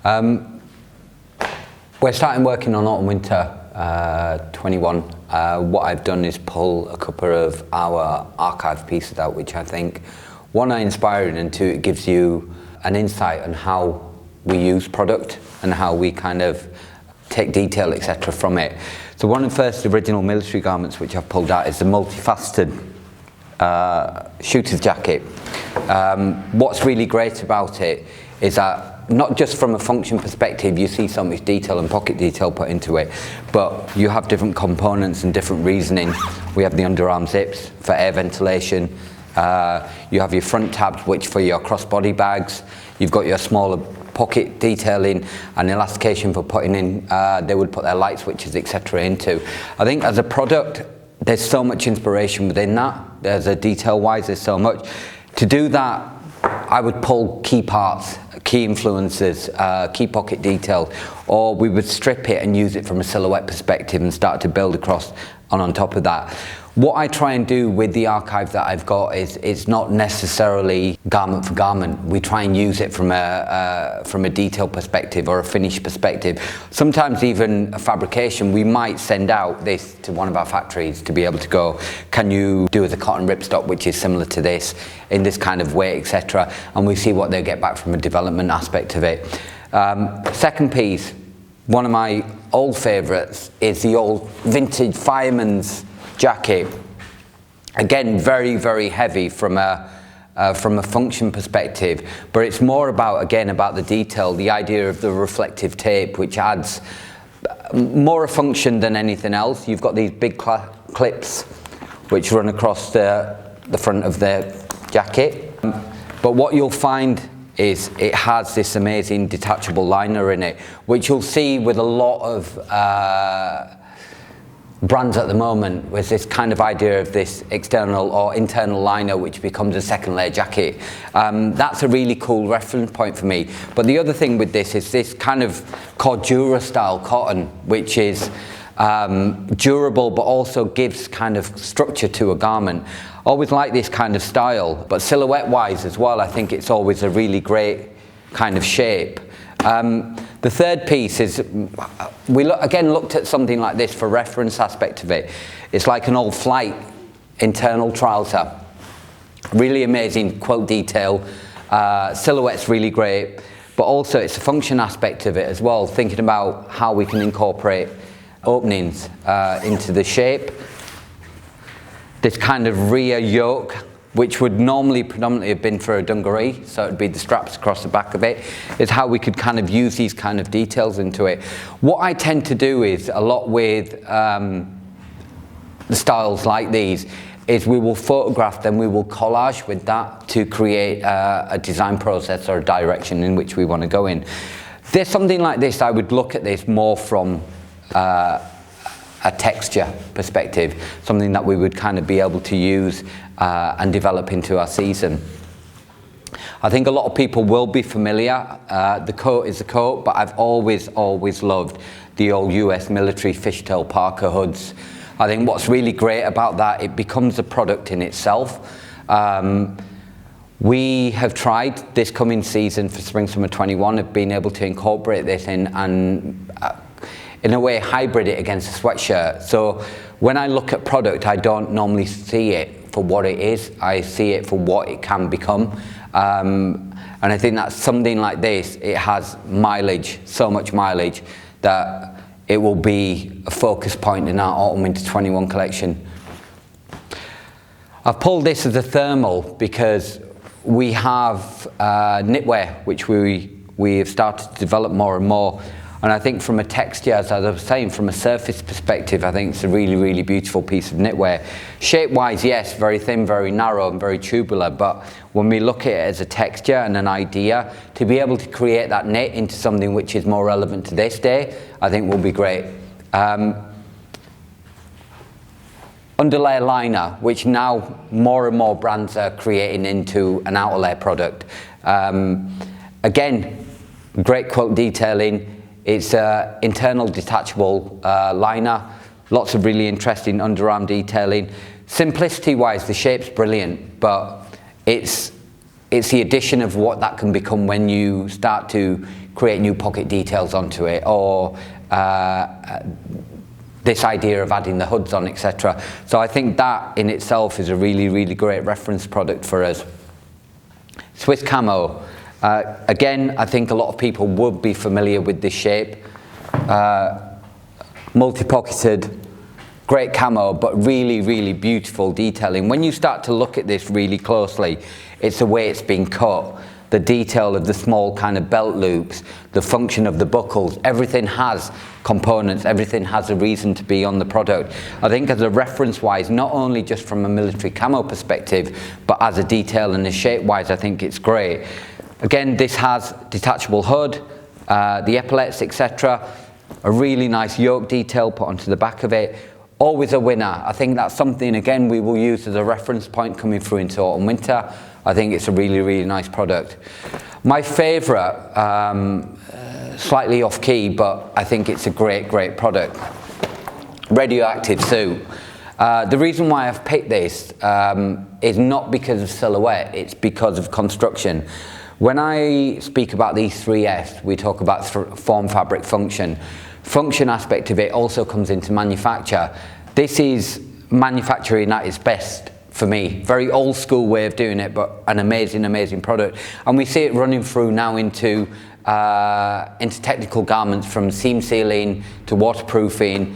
We're starting working on autumn winter 21. What I've done is pull a couple of our archive pieces out, which I think, one, are inspiring, and two, it gives you an insight on how we use product and how we kind of take detail, etc. from it. So one of the first original military garments which I've pulled out is the multifaceted shooter's jacket. What's really great about it is that not just from a function perspective, you see so much detail and pocket detail put into it, but you have different components and different reasoning. We have the underarm zips for air ventilation. You have your front tabs, which for your crossbody bags. You've got your smaller pocket detailing and elastication for putting in, they would put their light switches, etc. into. I think as a product, there's so much inspiration within that. There's a detail-wise, there's so much. To do that, I would pull key parts, key influences, key pocket detail, or we would strip it and use it from a silhouette perspective and start to build across and on top of that. What I try and do with the archive that I've got is it's not necessarily garment for garment. We try and use it from a detail perspective or a finish perspective. Sometimes even a fabrication, we might send out this to one of our factories to be able to go, can you do as a cotton ripstop, which is similar to this, in this kind of way, etc. And we see what they get back from a development aspect of it. Second piece, one of my old favourites is the old vintage fireman's jacket. Again, very, very heavy from a function perspective, but it's more about, again, about the detail, the idea of the reflective tape, which adds more a function than anything else. You've got these big clips which run across the front of the jacket, but what you'll find is it has this amazing detachable liner in it, which you'll see with a lot of brands at the moment, with this kind of idea of this external or internal liner which becomes a second layer jacket. That's a really cool reference point for me. But the other thing with this is this kind of cordura style cotton, which is durable but also gives kind of structure to a garment. Always like this kind of style, but silhouette wise as well, I think it's always a really great kind of shape. The third piece is, we again looked at something like this for reference aspect of it. It's like an old flight internal trouser. Really amazing quilt detail, silhouette's really great, but also it's a function aspect of it as well, thinking about how we can incorporate openings into the shape. This kind of rear yoke, which would normally predominantly have been for a dungaree, so it'd be the straps across the back of it, is how we could kind of use these kind of details into it. What I tend to do is, a lot with the styles like these, is we will photograph, then we will collage with that to create a design process or a direction in which we want to go in. There's something like this, I would look at this more from a texture perspective, something that we would kind of be able to use and develop into our season. I think a lot of people will be familiar. The coat is the coat, but I've always loved the old US military fishtail parka hoods. I think what's really great about that, it becomes a product in itself. We have tried this coming season for spring summer 21 of being able to incorporate this in and in a way hybrid it against a sweatshirt. So when I look at product, I don't normally see it for what it is, I see it for what it can become. And I think that something like this, it has mileage, so much mileage, that it will be a focus point in our autumn winter 21 collection. I've pulled this as a thermal because we have knitwear, which we have started to develop more and more. And I think from a texture, as I was saying, from a surface perspective, I think it's a really, really beautiful piece of knitwear. Shape-wise, yes, very thin, very narrow, and very tubular, but when we look at it as a texture and an idea, to be able to create that knit into something which is more relevant to this day, I think will be great. Underlayer liner, which now more and more brands are creating into an outer layer product. Again, great quilt detailing. It's internal detachable liner, lots of really interesting underarm detailing. Simplicity-wise, the shape's brilliant, but it's the addition of what that can become when you start to create new pocket details onto it, or this idea of adding the hoods on, etc. So I think that in itself is a really, really great reference product for us. Swiss Camo. Again, I think a lot of people would be familiar with this shape. Multi-pocketed, great camo, but really, really beautiful detailing. When you start to look at this really closely, it's the way it's been cut, the detail of the small kind of belt loops, the function of the buckles, everything has components, everything has a reason to be on the product. I think as a reference-wise, not only just from a military camo perspective, but as a detail and a shape-wise, I think it's great. Again, this has detachable hood, the epaulets, etc. A really nice yoke detail put onto the back of it. Always a winner. I think that's something, again, we will use as a reference point coming through into autumn winter. I think it's a really, really nice product. My favourite, slightly off key, but I think it's a great, great product. Radioactive suit. The reason why I've picked this is not because of silhouette, it's because of construction. When I speak about these three Fs, we talk about form, fabric, function. Function aspect of it also comes into manufacture. This is manufacturing at its best for me. Very old school way of doing it, but an amazing, amazing product. And we see it running through now into technical garments, from seam sealing to waterproofing,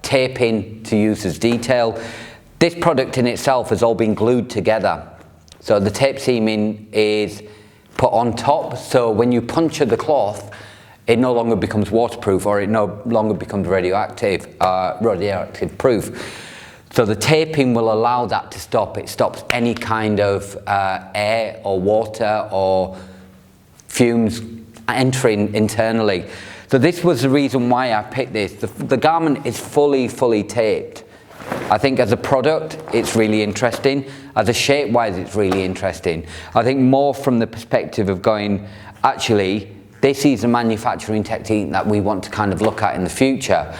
taping to use as detail. This product in itself has all been glued together. So the tape seaming is put on top, so when you puncture the cloth, it no longer becomes waterproof, or it no longer becomes radioactive proof. So the taping will allow that to stop. It stops any kind of air or water or fumes entering internally. So this was the reason why I picked this. The garment is fully taped. I think as a product, it's really interesting. As a shape-wise, it's really interesting. I think more from the perspective of going, actually, this is a manufacturing technique that we want to kind of look at in the future.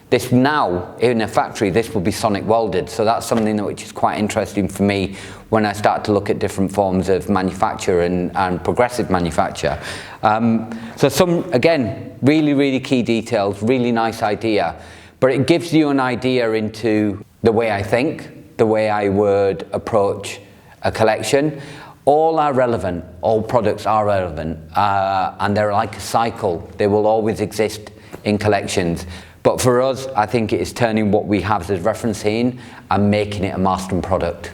This now, in a factory, this will be sonic welded. So that's something which is quite interesting for me when I start to look at different forms of manufacture and progressive manufacture. So some, again, really, really key details, really nice idea. But it gives you an idea into the way I think, the way I would approach a collection. All are relevant, all products are relevant, and they're like a cycle. They will always exist in collections. But for us, I think it is turning what we have as referencing and making it a MA.STRUM product.